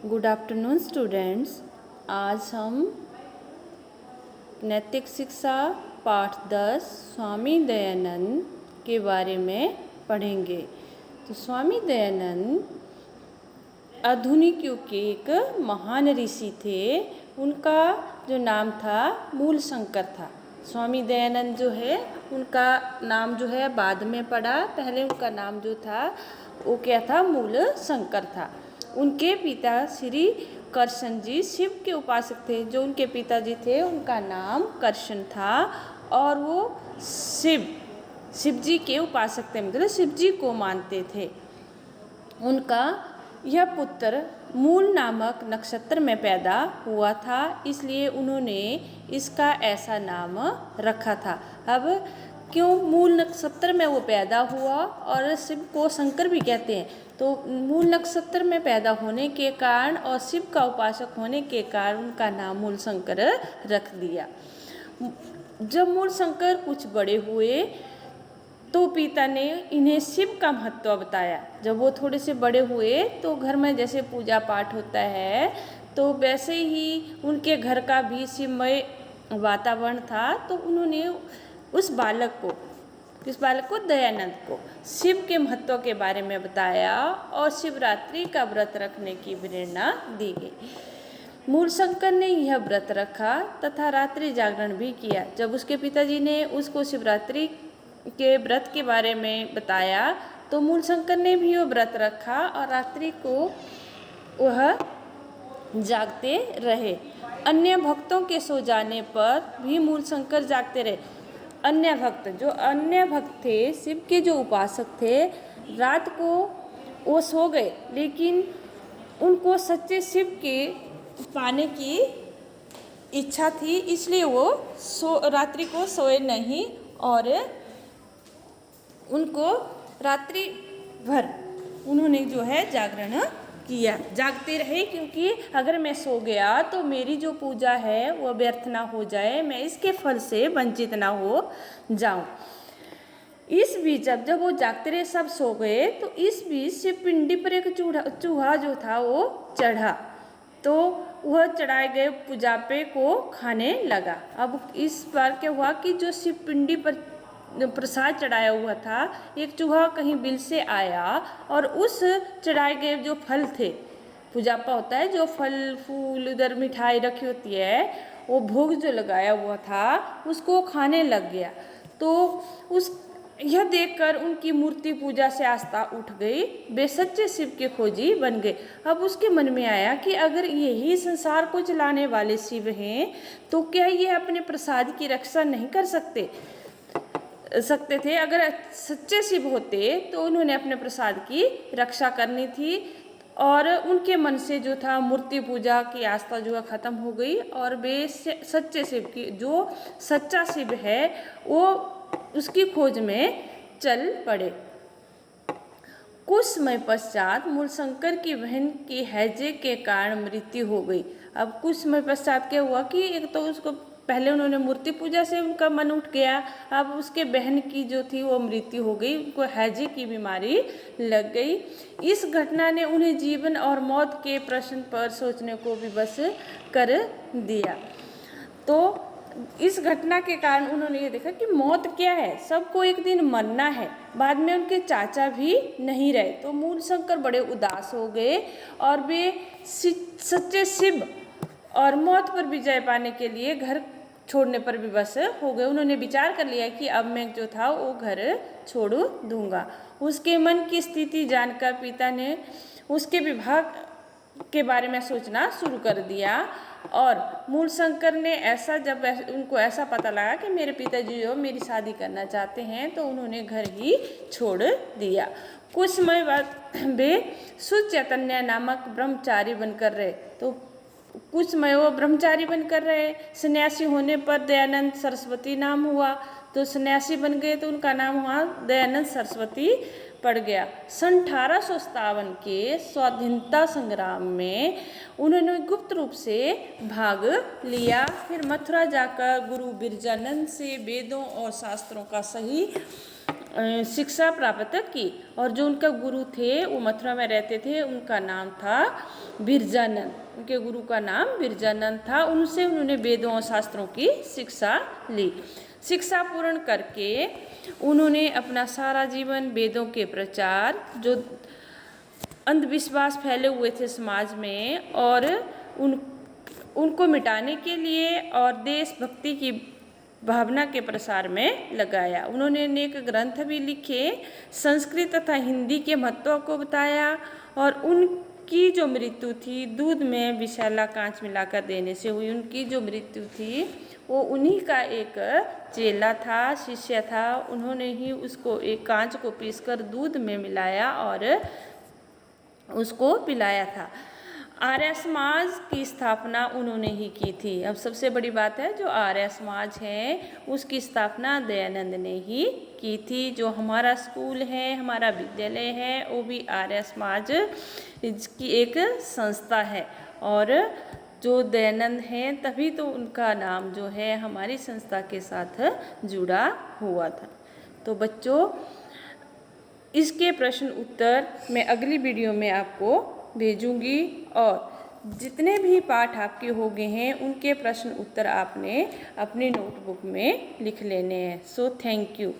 Good afternoon students. आज हम नैतिक शिक्षा पाठ 10 स्वामी दयानंद के बारे में पढ़ेंगे। तो स्वामी दयानंद आधुनिक युग के एक महान ऋषि थे। उनका जो नाम था मूल शंकर था। स्वामी दयानंद जो है उनका नाम जो है बाद में पड़ा, पहले उनका नाम जो था वो क्या था, मूल शंकर था। उनके पिता श्री कृष्ण जी शिव के उपासक थे। जो उनके पिताजी थे उनका नाम कृष्ण था और वो शिव जी के उपासक थे, मतलब शिव जी को मानते थे। उनका यह पुत्र मूल नामक नक्षत्र में पैदा हुआ था, इसलिए उन्होंने इसका ऐसा नाम रखा था। अब क्यों मूल नक्षत्र में वो पैदा हुआ और शिव को शंकर भी कहते हैं, तो मूल नक्षत्र में पैदा होने के कारण और शिव का उपासक होने के कारण उनका नाम मूल शंकर रख दिया। जब मूल शंकर कुछ बड़े हुए तो पिता ने इन्हें शिव का महत्व बताया। जब वो थोड़े से बड़े हुए तो घर में जैसे पूजा पाठ होता है तो वैसे ही उनके घर का भी शिवमय वातावरण था। तो उन्होंने उस बालक को दयानंद को शिव के महत्व के बारे में बताया और शिवरात्रि का व्रत रखने की प्रेरणा दी गई। मूल शंकर ने यह व्रत रखा तथा रात्रि जागरण भी किया। जब उसके पिताजी ने उसको शिवरात्रि के व्रत के बारे में बताया तो मूल शंकर ने भी वो व्रत रखा और रात्रि को वह जागते रहे। अन्य भक्तों के सो जाने पर भी मूल शंकर जागते रहे। अन्य भक्त थे, शिव के जो उपासक थे, रात को वो सो गए, लेकिन उनको सच्चे शिव के पाने की इच्छा थी, इसलिए वो रात्रि को सोए नहीं और उनको रात्रि भर उन्होंने जो है जागरण किया, जागते रहे। क्योंकि अगर मैं सो गया तो मेरी जो पूजा है वो व्यर्थ ना हो जाए, मैं इसके फल से वंचित ना हो जाऊं। इस बीच जब वो जागते रहे, सब सो गए, तो इस बीच शिव पिंडी पर एक चूहा जो था वो चढ़ा, तो वह चढ़ाए गए पूजा पे को खाने लगा। अब इस बार क्या हुआ कि जो शिव पिंडी पर प्रसाद चढ़ाया हुआ था, एक चूहा कहीं बिल से आया और उस चढ़ाए गए जो फल थे, पूजा पर होता है जो फल फूल उधर मिठाई रखी होती है, वो भोग जो लगाया हुआ था उसको खाने लग गया। तो यह देखकर उनकी मूर्ति पूजा से आस्था उठ गई, वे सच्चे शिव के खोजी बन गए। अब उसके मन में आया कि अगर यही संसार को चलाने वाले शिव हैं तो क्या ये अपने प्रसाद की रक्षा नहीं कर सकते थे। अगर सच्चे शिव होते तो उन्होंने अपने प्रसाद की रक्षा करनी थी। और उनके मन से जो था मूर्ति पूजा की आस्था जो है खत्म हो गई और वे सच्चे शिव की, जो सच्चा शिव है, वो उसकी खोज में चल पड़े। कुछ समय पश्चात मूल शंकर की बहन की हैजे के कारण मृत्यु हो गई। अब कुछ समय पश्चात क्या हुआ कि एक तो उसको पहले उन्होंने मूर्ति पूजा से उनका मन उठ गया, अब उसके बहन की जो थी वो मृत्यु हो गई, उनको हैजे की बीमारी लग गई। इस घटना ने उन्हें जीवन और मौत के प्रश्न पर सोचने को विवश कर दिया। तो इस घटना के कारण उन्होंने ये देखा कि मौत क्या है, सबको एक दिन मरना है। बाद में उनके चाचा भी नहीं रहे, तो मूल शंकर बड़े उदास हो गए और वे सच्चे शिव और मौत पर विजय पाने के लिए घर छोड़ने पर विवश हो गए। उन्होंने विचार कर लिया कि अब मैं जो था वो घर छोड़ दूंगा। उसके मन की स्थिति जानकर पिता ने उसके विवाह के बारे में सोचना शुरू कर दिया। और मूल शंकर ने जब उनको ऐसा पता लगा कि मेरे पिताजी जो मेरी शादी करना चाहते हैं, तो उन्होंने घर ही छोड़ दिया। कुछ समय बाद वे शुद्ध चैतन्य नामक ब्रह्मचारी बनकर रहे। तो कुछ समय वो ब्रह्मचारी बनकर रहे। सन्यासी होने पर दयानंद सरस्वती नाम हुआ, तो सन्यासी बन गए तो उनका नाम हुआ दयानंद सरस्वती पड़ गया। सन 1857 के स्वाधीनता संग्राम में उन्होंने गुप्त रूप से भाग लिया। फिर मथुरा जाकर गुरु बिरजानंद से वेदों और शास्त्रों का सही शिक्षा प्राप्त की। और जो उनका गुरु थे वो मथुरा में रहते थे, उनका नाम था बिरजानंद। उनके गुरु का नाम बिरजानंद था। उनसे उन्होंने वेदों और शास्त्रों की शिक्षा ली। शिक्षा पूर्ण करके उन्होंने अपना सारा जीवन वेदों के प्रचार, जो अंधविश्वास फैले हुए थे समाज में, और उनको मिटाने के लिए और देशभक्ति की भावना के प्रसार में लगाया। उन्होंने अनेक ग्रंथ भी लिखे, संस्कृत तथा हिंदी के महत्व को बताया, और उनकी जो मृत्यु थी दूध में विषैला कांच मिलाकर देने से हुई। उनकी जो मृत्यु थी वो उन्हीं का एक चेला था, शिष्य था। उन्होंने ही उसको एक कांच को पीसकर दूध में मिलाया और उसको पिलाया था। आर्य समाज की स्थापना उन्होंने ही की थी। अब सबसे बड़ी बात है, जो आर्य समाज है उसकी स्थापना दयानंद ने ही की थी। जो हमारा स्कूल है, हमारा विद्यालय है, वो भी आर्य समाज की एक संस्था है। और जो दयानंद हैं तभी तो उनका नाम जो है हमारी संस्था के साथ जुड़ा हुआ था। तो बच्चों, इसके प्रश्न उत्तर मैं अगली वीडियो में आपको भेजूंगी, और जितने भी पाठ आपके हो गए हैं उनके प्रश्न उत्तर आपने अपनी नोटबुक में लिख लेने हैं। So thank you.